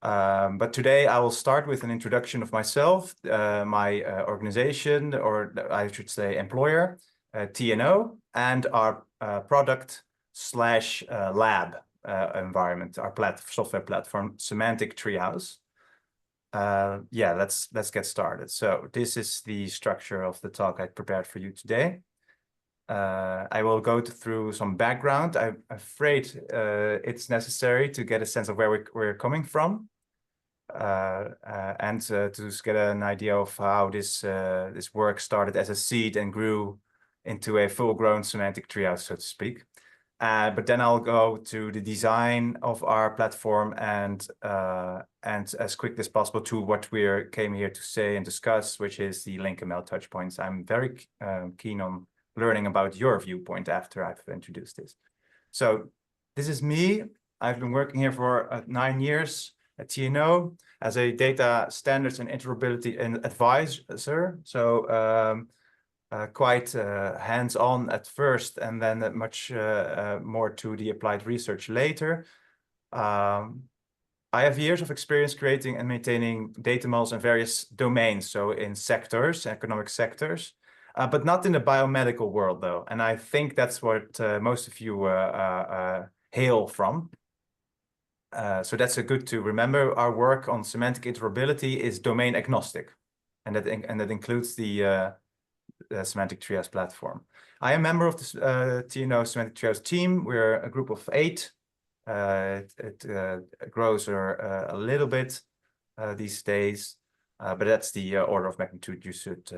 But today I will start with an introduction of myself, my organization, or I should say employer, TNO, and our product slash lab environment, our software platform, Semantic Treehouse. Yeah, let's get started. So this is the structure of the talk I prepared for you today. I will go through some background. I'm afraid it's necessary to get a sense of where we're coming from, and to just get an idea of how this work started as a seed and grew into a full-grown semantic treehouse, so to speak. But then I'll go to the design of our platform and as quick as possible to what we came here to say and discuss, which is the LinkML touchpoints. I'm very keen on learning about your viewpoint after I've introduced this. So this is me. I've been working here for 9 years at TNO as a data standards and interoperability advisor. So quite hands-on at first, and then much more to the applied research later. I have years of experience creating and maintaining data models in various domains, so in sectors, economic sectors, but not in the biomedical world, though. And I think that's what most of you hail from. So that's good to remember. Our work on semantic interoperability is domain agnostic, and that includes the Semantic Treehouse platform. I am a member of the TNO Semantic Treehouse team. We're a group of 8. It grows a little bit these days, but that's the order of magnitude you should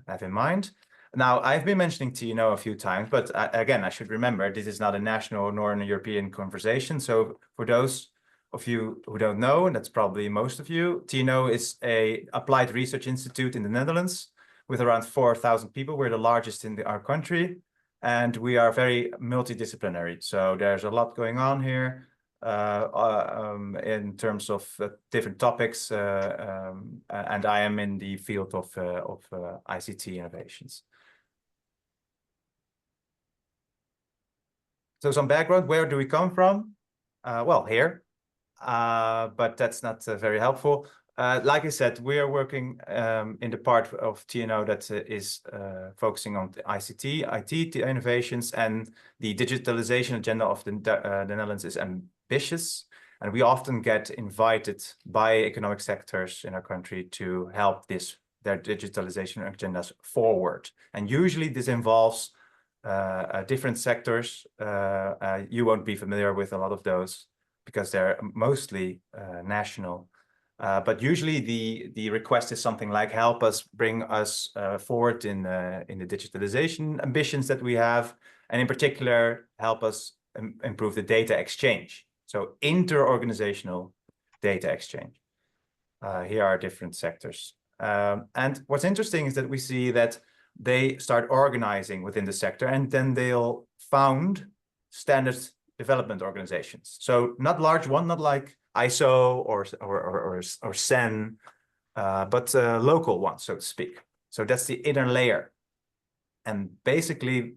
have in mind. Now, I've been mentioning TNO a few times, but again, I should remember this is not a national nor a European conversation. So for those of you who don't know, and that's probably most of you, TNO is an applied research institute in the Netherlands with around 4,000 people. We're the largest in our country, and we are very multidisciplinary. So there's a lot going on here in terms of different topics, and I am in the field of ICT innovations. So some background, where do we come from? Well, here, but that's not very helpful. Like I said, we are working in the part of TNO that is focusing on the IT innovations, and the digitalization agenda of the Netherlands is ambitious. And we often get invited by economic sectors in our country to help their digitalization agendas forward. And usually this involves different sectors. You won't be familiar with a lot of those because they're mostly national. But usually the request is something like, help us bring us forward in the digitalization ambitions that we have, and in particular, help us improve the data exchange. So inter-organizational data exchange. Here are different sectors. And what's interesting is that we see that they start organizing within the sector, and then they'll found standard development organizations. So not large one, not like ISO or SEN, but local ones, so to speak. So that's the inner layer. And basically,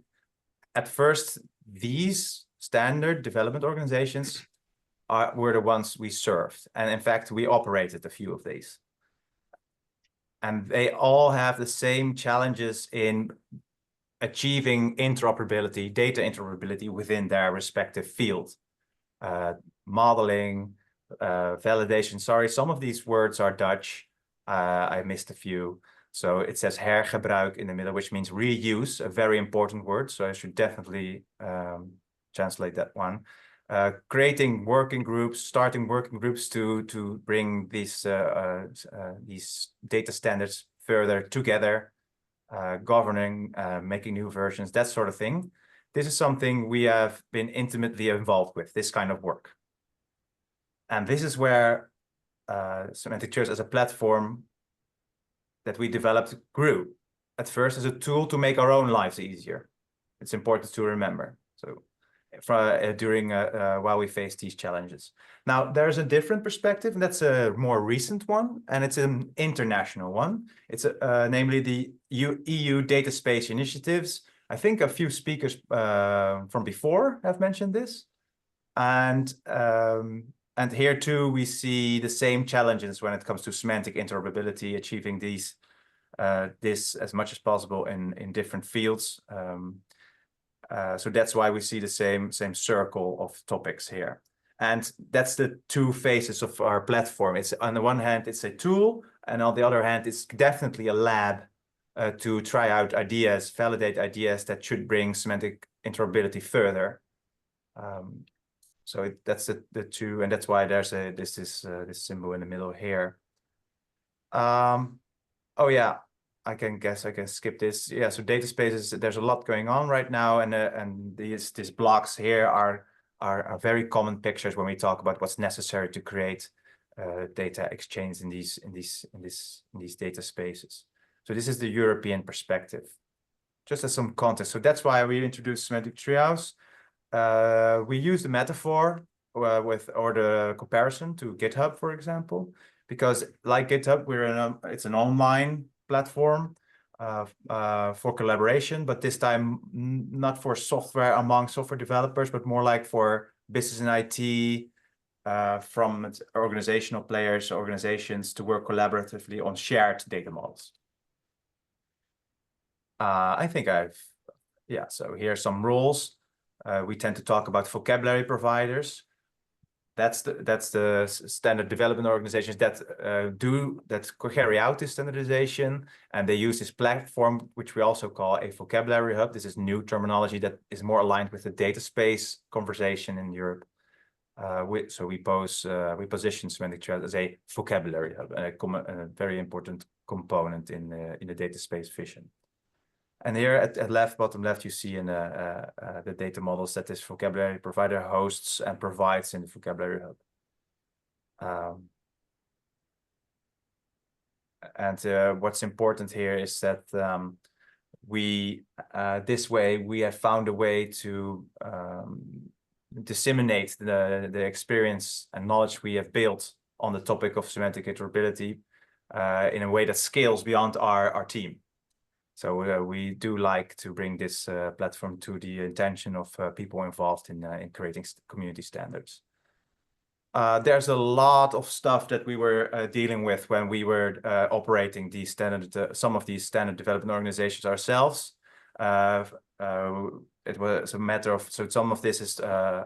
at first, these standard development organizations were the ones we served. And in fact, we operated a few of these. And they all have the same challenges in achieving interoperability, data interoperability within their respective field. Modeling, validation. Sorry, some of these words are Dutch. I missed a few. So it says hergebruik in the middle, which means reuse, a very important word. So I should definitely translate that one. Creating working groups, starting working groups to bring these data standards further together, governing, making new versions, that sort of thing. This is something we have been intimately involved with, this kind of work. And this is where Semantic Treehouse as a platform that we developed grew. At first as a tool to make our own lives easier. It's important to remember. So during while we face these challenges. Now, there's a different perspective, and that's a more recent one, and it's an international one. It's namely the EU Data Space Initiatives. I think a few speakers from before have mentioned this. And And here too, we see the same challenges when it comes to semantic interoperability, achieving this as much as possible in different fields. So that's why we see the same circle of topics here. And that's the two phases of our platform. It's on the one hand, it's a tool, and on the other hand, it's definitely a lab to try out ideas, validate ideas that should bring semantic interoperability further. So that's the two, and that's why there's this symbol in the middle here. Oh yeah, I can skip this. Yeah, so data spaces, there's a lot going on right now, and these blocks here are very common pictures when we talk about what's necessary to create data exchange in these data spaces. So this is the European perspective, just as some context. So that's why we introduced Semantic Treehouse. We use the metaphor or the comparison to GitHub, for example, because like GitHub, it's an online platform for collaboration, but this time not for software among software developers, but more like for business and IT, from organizational players, organizations to work collaboratively on shared data models. I think so here's some rules. We tend to talk about vocabulary providers. That's the standard development organizations that carry out this standardization, and they use this platform, which we also call a vocabulary hub. This is new terminology that is more aligned with the data space conversation in Europe. So we position Semantic Treehouse as a vocabulary hub, and a very important component in the data space vision. And here at bottom left, you see in the data models that this vocabulary provider hosts and provides in the vocabulary hub. And what's important here is that this way we have found a way to disseminate the experience and knowledge we have built on the topic of semantic interoperability in a way that scales beyond our team. So we do like to bring this platform to the intention of people involved in creating community standards. There's a lot of stuff that we were dealing with when we were operating these some of these standard development organizations ourselves. It was a matter of, so some of this is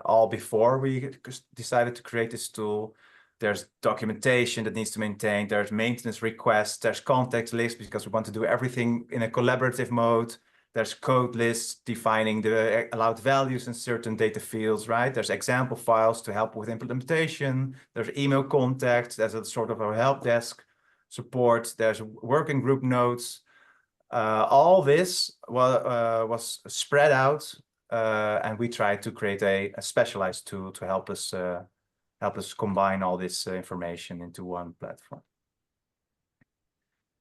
all before we decided to create this tool. There's documentation that needs to maintain, there's maintenance requests, there's context lists because we want to do everything in a collaborative mode. There's code lists defining the allowed values in certain data fields, right? There's example files to help with implementation. There's email contacts, there's a sort of a help desk support. There's working group notes. All this was spread out, and we tried to create a specialized tool to help us combine all this information into one platform.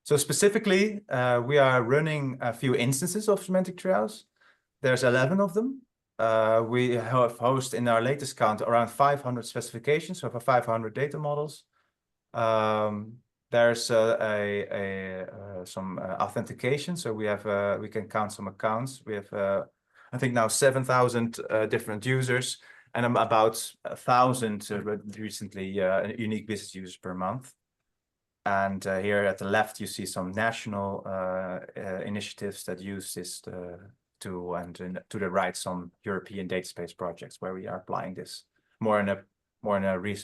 So specifically, we are running a few instances of Semantic Treehouse. There's 11 of them. We have host in our latest count around 500 specifications, so over 500 data models. There's some authentication, so we can count some accounts. We have I think now 7,000 different users, and about 1,000 recently unique business users per month. And here at the left, you see some national initiatives that use this tool, and to the right, some European data space projects where we are applying this more in a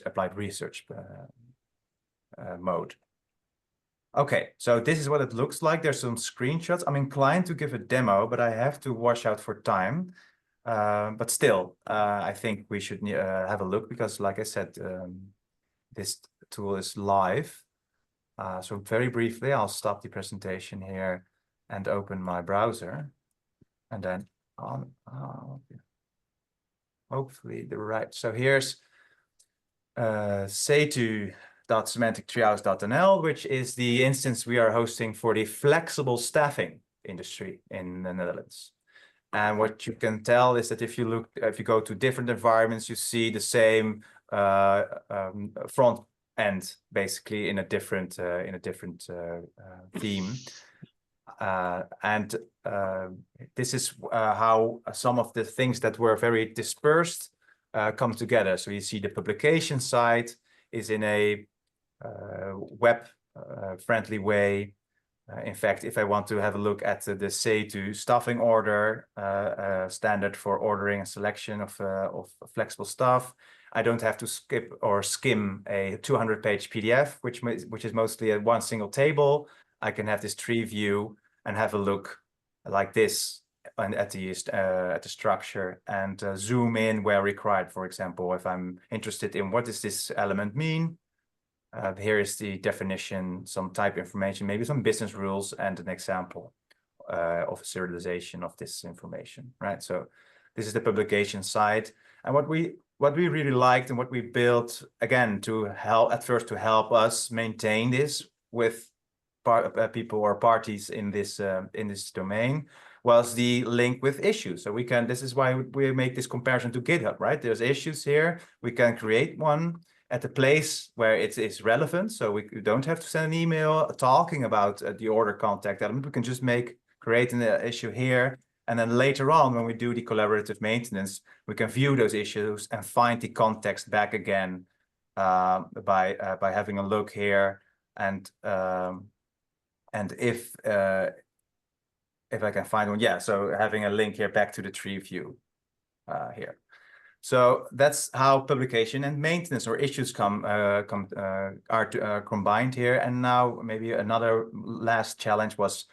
applied research mode. Okay, so this is what it looks like. There's some screenshots. I'm inclined to give a demo, but I have to watch out for time. But still, I think we should have a look because, like I said, this tool is live. So very briefly, I'll stop the presentation here and open my browser, and then hopefully the right. So here's setu.semantictreehouse.nl, which is the instance we are hosting for the flexible staffing industry in the Netherlands. And what you can tell is that if you go to different environments, you see the same front end, basically in a different theme. This is how some of the things that were very dispersed come together. So you see the publication site is in a web friendly way. In fact, if I want to have a look at the sept staffing order standard for ordering and selection of flexible staff, I don't have to skip or skim a 200-page PDF, which is mostly a one single table. I can have this tree view and have a look like this at the structure and zoom in where required. For example, if I'm interested in what does this element mean, here is the definition, some type information, maybe some business rules, and an example of serialization of this information, right? So this is the publication side. And what we really liked and what we built, again, to help us maintain this with people or parties in this domain, was the link with issues. So this is why we make this comparison to GitHub, right? There's issues here. We can create one at the place where it is relevant. So we don't have to send an email talking about the order contact element. We can just create an issue here. And then later on, when we do the collaborative maintenance, we can view those issues and find the context back again by having a look here. And if I can find one, yeah, so having a link here back to the tree view here. So that's how publication and maintenance or issues are combined here. And now maybe another last challenge was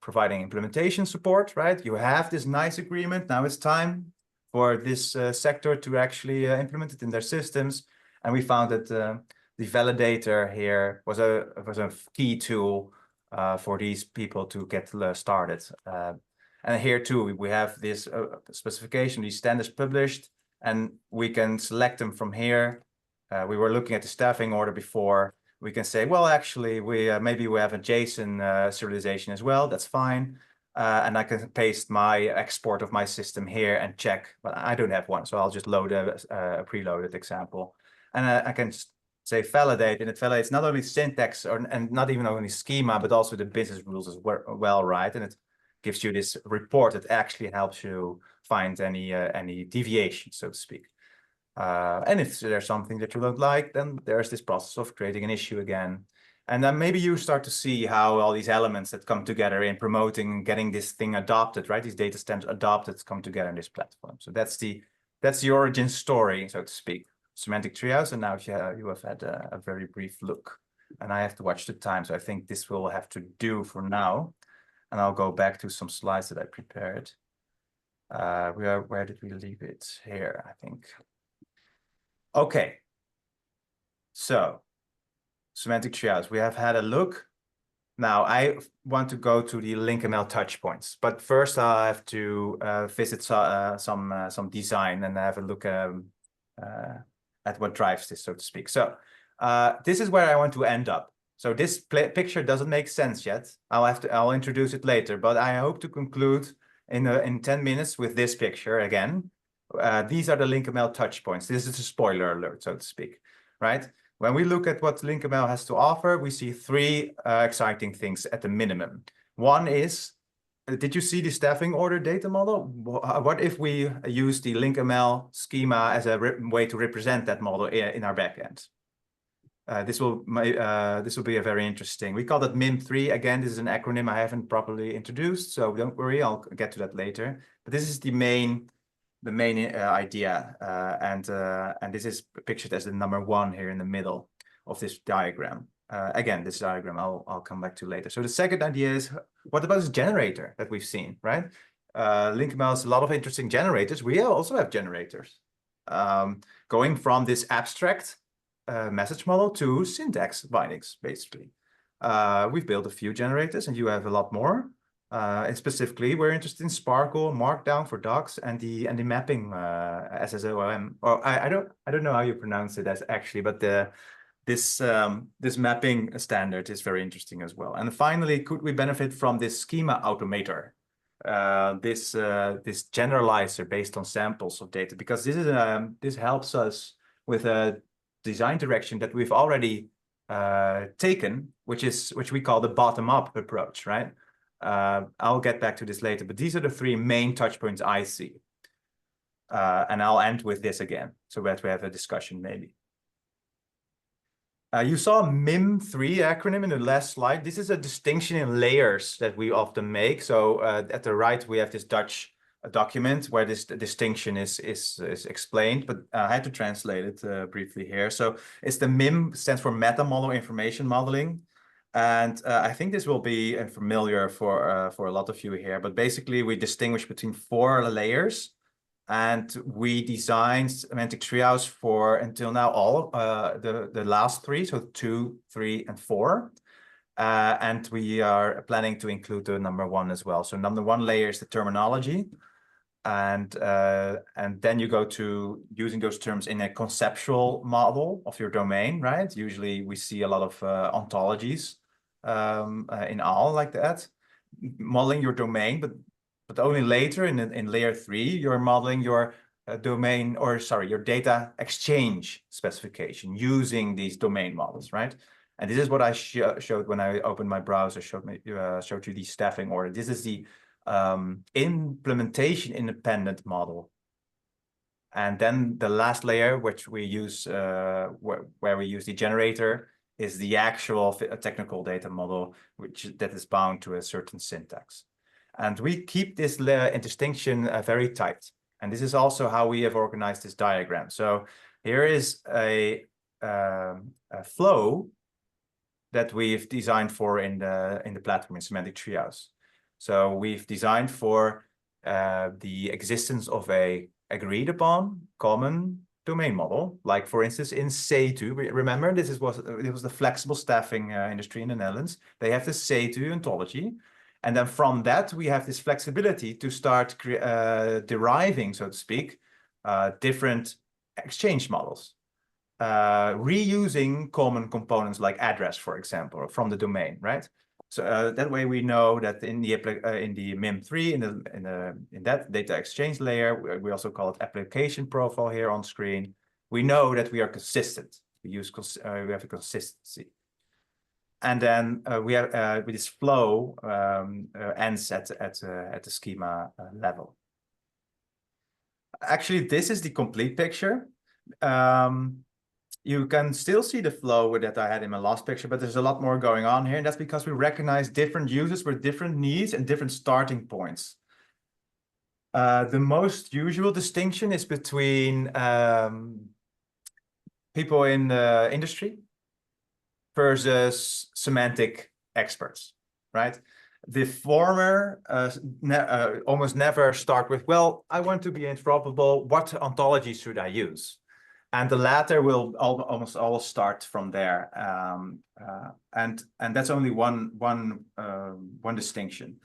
providing implementation support, right? You have this nice agreement. Now it's time for this sector to actually implement it in their systems. And we found that the validator here was a key tool for these people to get started. And here too, we have this specification, these standards published, and we can select them from here. We were looking at the staffing order before. We can say, well, actually, maybe we have a JSON serialization as well. That's fine. And I can paste my export of my system here and check, but I don't have one. So I'll just load a preloaded example. And I can say validate, and it validates not only syntax and not even only schema, but also the business rules as well, right? And it gives you this report that actually helps you find any deviation, so to speak. And if there's something that you don't like, then there's this process of creating an issue again. And then maybe you start to see how all these elements that come together in promoting and getting this thing adopted, right? These data stems adopted come together in this platform. So that's the origin story, so to speak. Semantic Treehouse, and now you have had a very brief look. And I have to watch the time, so I think this will have to do for now. And I'll go back to some slides that I prepared. Where did we leave it? Here, I think. Okay. So, Semantic Treehouse, we have had a look. Now, I want to go to the LinkML touchpoints, but first I have to visit some design and have a look at what drives this, so to speak. So, this is where I want to end up. So this picture doesn't make sense yet. I'll introduce it later, but I hope to conclude in 10 minutes with this picture again. These are the LinkML touchpoints. This is a spoiler alert, so to speak, right? When we look at what LinkML has to offer, we see three exciting things at the minimum. One is, did you see the staffing order data model? What if we use the LinkML schema as a way to represent that model in our backend? This will be a very interesting. We call it MIM3. Again, this is an acronym I haven't properly introduced, so don't worry, I'll get to that later. But this is the main idea, and this is pictured as the number one here in the middle of this diagram. Again, this diagram I'll come back to later. So the second idea is, what about this generator that we've seen, right? LinkML has a lot of interesting generators. We also have generators. Going from this abstract message model to syntax bindings, basically. We've built a few generators, and you have a lot more. And specifically, we're interested in Sparkle, Markdown for docs, and the mapping SSOM. Or I don't know how you pronounce it as actually, but this mapping standard is very interesting as well. And finally, could we benefit from this schema automator? This generalizer based on samples of data, because this helps us with a design direction that we've already taken, which we call the bottom-up approach, right? I'll get back to this later, but these are the three main touch points I see. And I'll end with this again, so that we have a discussion maybe. You saw MIM3 acronym in the last slide. This is a distinction in layers that we often make. So at the right, we have this Dutch document where this distinction is explained, but I had to translate it briefly here. So it's the MIM stands for meta model information modeling. And I think this will be familiar for a lot of you here, but basically we distinguish between 4 layers. And we designed Semantic Treehouse for, until now, all the last 3, so 2, 3, and 4. And we are planning to include the number 1 as well. So number 1 layer is the terminology. And then you go to using those terms in a conceptual model of your domain, right? Usually we see a lot of ontologies in all like that, modeling your domain, but only later in layer 3, you're modeling your domain, or sorry, your data exchange specification using these domain models, right? And this is what I showed when I opened my browser, showed you the staffing order. This is the implementation independent model. And then the last layer, which we use, where we use the generator, is the actual technical data model, that is bound to a certain syntax. And we keep this distinction very tight. And this is also how we have organized this diagram. So here is a flow that we've designed for in the platform in Semantic Treehouse. So we've designed for the existence of a agreed upon common domain model, like for instance in sept. Remember, it was the flexible staffing industry in the Netherlands. They have the sept ontology. And then from that, we have this flexibility to start deriving, so to speak, different exchange models, reusing common components like address, for example, from the domain, right? So that way we know that in the MIM3, in that data exchange layer, we also call it application profile here on screen. We know that we are consistent. We have a consistency. And then we have with this flow ends at the schema level. Actually, this is the complete picture. You can still see the flow that I had in my last picture, but there's a lot more going on here. And that's because we recognize different users with different needs and different starting points. The most usual distinction is between people in the industry versus semantic experts, right? The former almost never start with, well, I want to be interoperable. What ontology should I use? And the latter will almost always start from there. And that's only one distinction.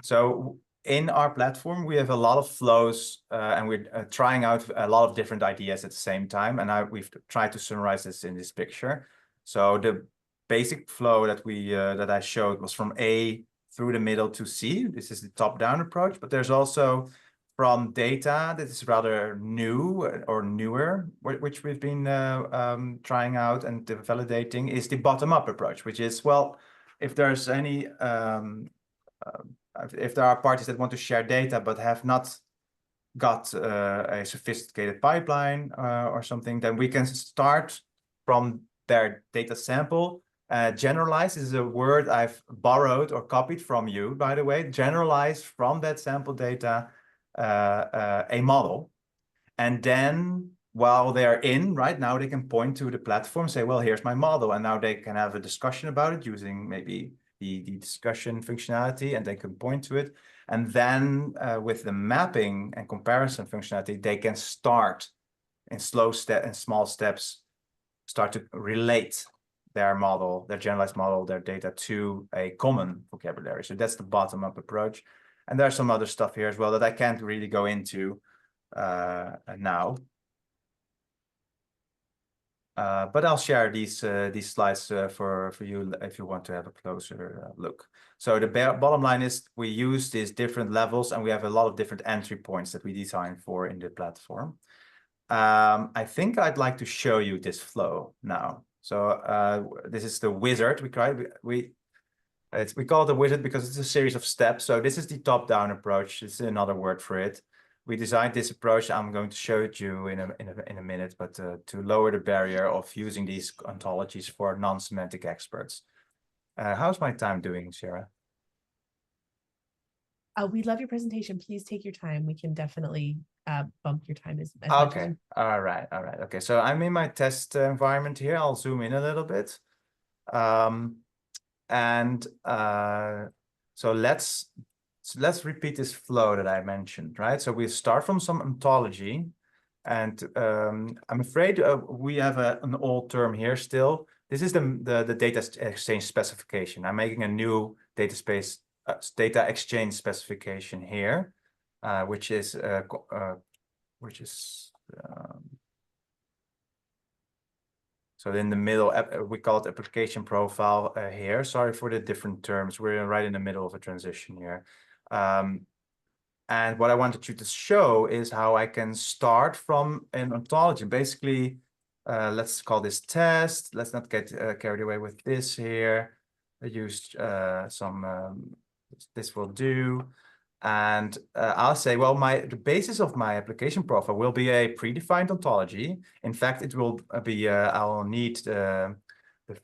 So in our platform, we have a lot of flows and we're trying out a lot of different ideas at the same time. And we've tried to summarize this in this picture. So the basic flow that I showed was from A through the middle to C. This is the top-down approach, but there's also from data that is rather new or newer, which we've been trying out and validating, is the bottom-up approach, which is, well, if there's any, if there are parties that want to share data but have not got a sophisticated pipeline or something, then we can start from their data sample. Generalize is a word I've borrowed or copied from you, by the way. Generalize from that sample data a model. And then while they're in, right now, they can point to the platform, say, well, here's my model. And now they can have a discussion about it using maybe the discussion functionality, and they can point to it. And then with the mapping and comparison functionality, they can start in small steps, start to relate their model, their generalized model, their data to a common vocabulary. So that's the bottom-up approach. And there's some other stuff here as well that I can't really go into now. But I'll share these slides for you if you want to have a closer look. So the bottom line is we use these different levels, and we have a lot of different entry points that we design for in the platform. I think I'd like to show you this flow now. So this is the wizard. We call it a wizard because it's a series of steps. So this is the top-down approach. This is another word for it. we designed this approach. I'm going to show it you in a minute, but to lower the barrier of using these ontologies for non-semantic experts. How's my time doing, Sarah? We love your presentation. Please take your time. We can definitely bump your time as much as Okay. All right. Okay. So I'm in my test environment here. I'll zoom in a little bit. So let's repeat this flow that I mentioned, right? So we start from some ontology, and I'm afraid we have an old term here still. This is the data exchange specification. I'm making a new data exchange specification here, which is so in the middle, we call it application profile here. Sorry for the different terms. We're right in the middle of a transition here. And what I wanted you to show is how I can start from an ontology. Basically, let's call this test. Let's not get carried away with this here. I used this will do. And I'll say, well, the basis of my application profile will be a predefined ontology. In fact, it will be, I'll need the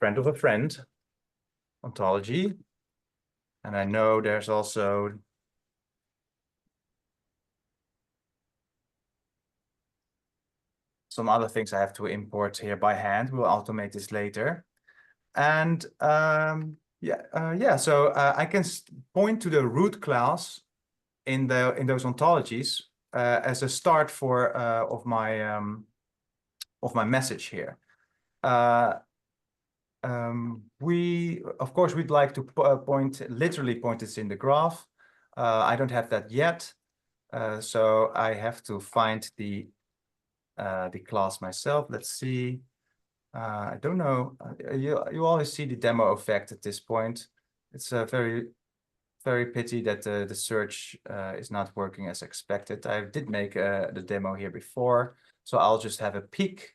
friend of a friend ontology. And I know there's also some other things I have to import here by hand. We'll automate this later. And so I can point to the root class in those ontologies as a start for of my message here. We'd like to literally point this in the graph. I don't have that yet, so I have to find the class myself. Let's see. I don't know. You always see the demo effect at this point. It's a very pity that the search is not working as expected. I did make the demo here before, so I'll just have a peek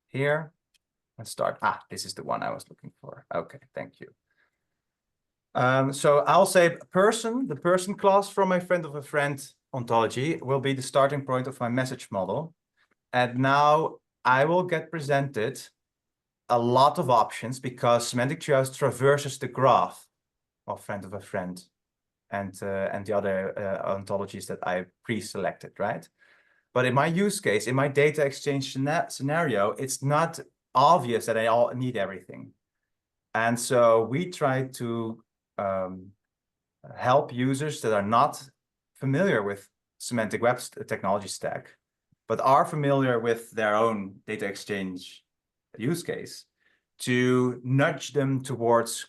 here and start. This is the one I was looking for. Okay, thank you. So I'll say the person class from my friend of a friend ontology will be the starting point of my message model. And now I will get presented a lot of options because Semantic Treehouse traverses the graph of friend of a friend and the other ontologies that I pre-selected, right? But in my use case, in my data exchange scenario, it's not obvious that I need everything. And so we try to help users that are not familiar with semantic web technology stack, but are familiar with their own data exchange use case to nudge them towards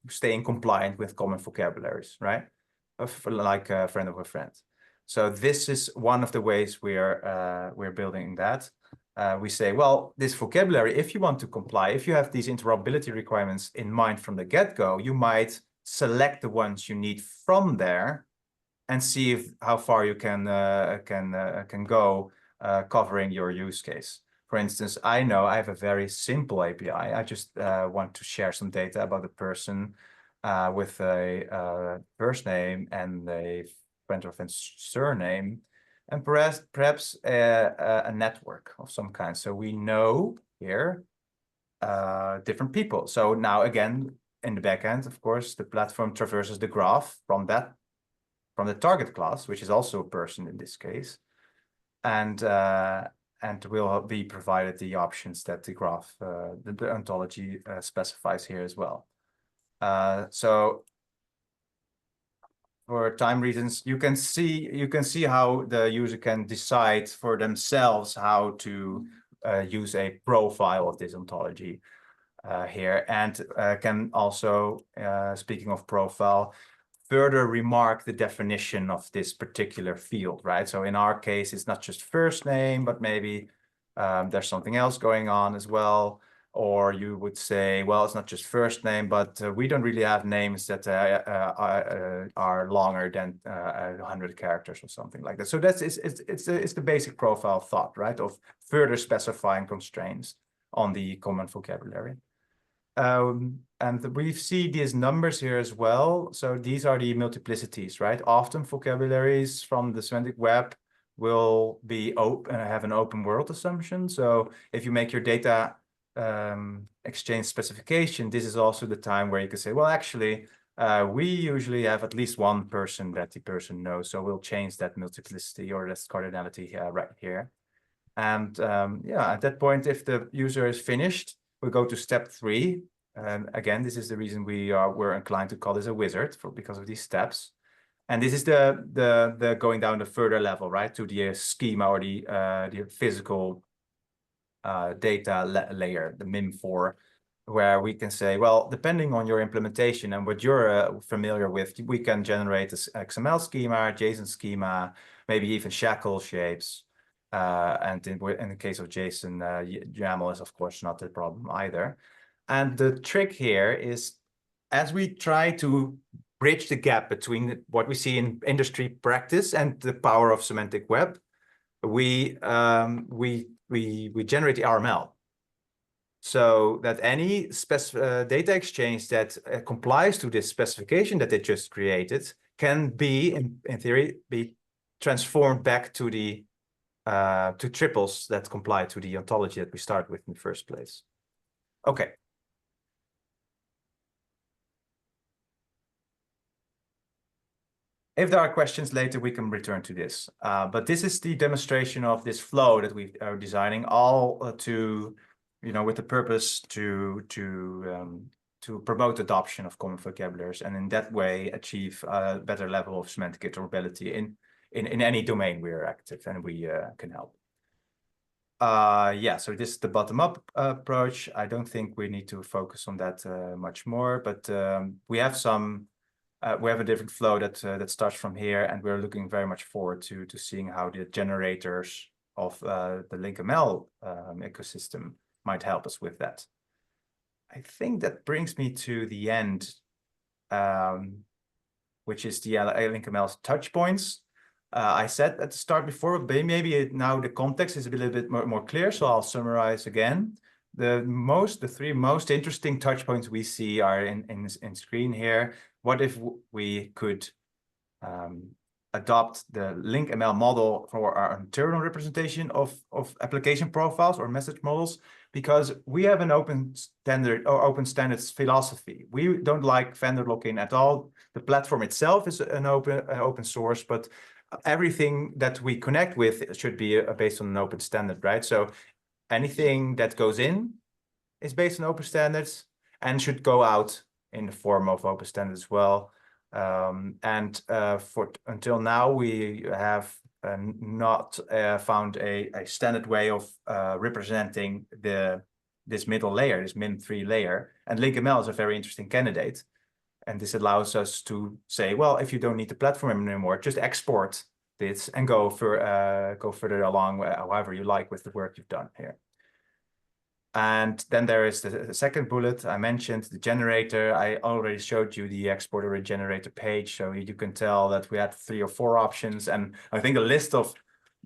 staying compliant with common vocabularies, right? Like a friend of a friend. So this is one of the ways we're building that. We say, well, this vocabulary, if you want to comply, if you have these interoperability requirements in mind from the get-go, you might select the ones you need from there and see how far you can go covering your use case. For instance, I know I have a very simple API. I just want to share some data about a person with a first name and a friend or friend's surname, and perhaps a network of some kind. So we know here different people. So now again, in the backend, of course, the platform traverses the graph from the target class, which is also a person in this case, and will be provided the options that the graph, the ontology specifies here as well. So for time reasons, you can see how the user can decide for themselves how to use a profile of this ontology here, and can also, speaking of profile, further remark the definition of this particular field, right? So in our case, it's not just first name, but maybe there's something else going on as well. Or you would say, well, it's not just first name, but we don't really have names that are longer than 100 characters or something like that. So it's the basic profile thought, right? Of further specifying constraints on the common vocabulary. And we see these numbers here as well. So these are the multiplicities, right? Often vocabularies from the semantic web will be open, have an open world assumption. So if you make your data exchange specification, this is also the time where you can say, well, actually, we usually have at least one person that the person knows. So we'll change that multiplicity or that cardinality right here. And yeah, at that point, if the user is finished, we go to step 3. And again, this is the reason we're inclined to call this a wizard because of these steps. And this is the going down the further level, right, to the schema or the physical data layer, the MIM4, where we can say, well, depending on your implementation and what you're familiar with, we can generate this XML schema, JSON schema, maybe even shackle shapes. And in the case of JSON, YAML is, of course, not the problem either. And the trick here is, as we try to bridge the gap between what we see in industry practice and the power of semantic web, we generate the RML. So that any data exchange that complies to this specification that they just created can be, in theory, be transformed back to the to triples that comply to the ontology that we start with in the first place. Okay. If there are questions later, we can return to this. But this is the demonstration of this flow that we are designing, all to, with the purpose to promote adoption of common vocabularies, and in that way achieve a better level of semantic interoperability in any domain we are active and we can help. Yeah, so this is the bottom-up approach. I don't think we need to focus on that much more, but we have a different flow that starts from here, and we're looking very much forward to seeing how the generators of the LinkML ecosystem might help us with that. I think that brings me to the end, which is the LinkML's touch points. I said at the start before, but maybe now the context is a little bit more clear, so I'll summarize again. The 3 most interesting touch points we see are in screen here. What if we could adopt the LinkML model for our internal representation of application profiles or message models? Because we have an open standard or open standards philosophy. We don't like vendor lock-in at all. The platform itself is an open source, but everything that we connect with should be based on an open standard, right? So anything that goes in is based on open standards and should go out in the form of open standards as well. Until now, we have not found a standard way of representing this middle layer, this MIM3 layer. And LinkML is a very interesting candidate. And this allows us to say, well, if you don't need the platform anymore, just export this and go further along however you like with the work you've done here. And then there is the second bullet I mentioned, the generator. I already showed you the exporter and generator page, so you can tell that we had 3 or 4 options. And I think a list of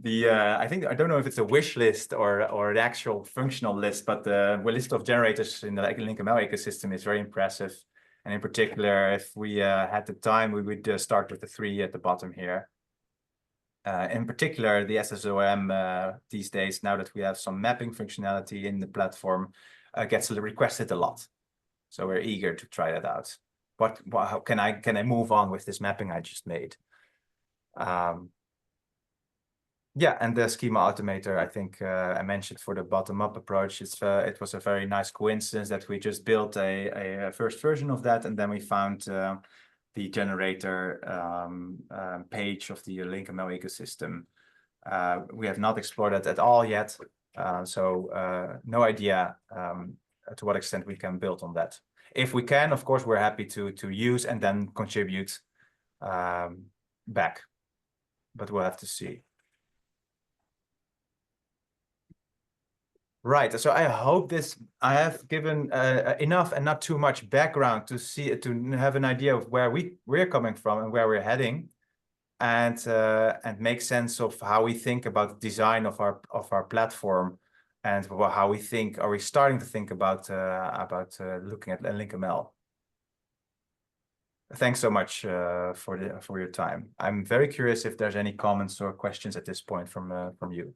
the, I don't know if it's a wish list or the actual functional list, but the list of generators in the LinkML ecosystem is very impressive. And in particular, if we had the time, we would start with the 3 at the bottom here. In particular, the SSOM these days, now that we have some mapping functionality in the platform, gets requested a lot. So we're eager to try that out. How can I move on with this mapping I just made? Yeah, and the schema automator, I think I mentioned for the bottom-up approach, it was a very nice coincidence that we just built a first version of that, and then we found the generator page of the LinkML ecosystem. We have not explored it at all yet, so no idea to what extent we can build on that. If we can, of course, we're happy to use and then contribute back, but we'll have to see. Right, so I hope I have given enough and not too much background to have an idea of where we're coming from and where we're heading, and make sense of how we think about the design of our platform and how we think, are we starting to think about looking at LinkML. Thanks so much for your time. I'm very curious if there's any comments or questions at this point from you.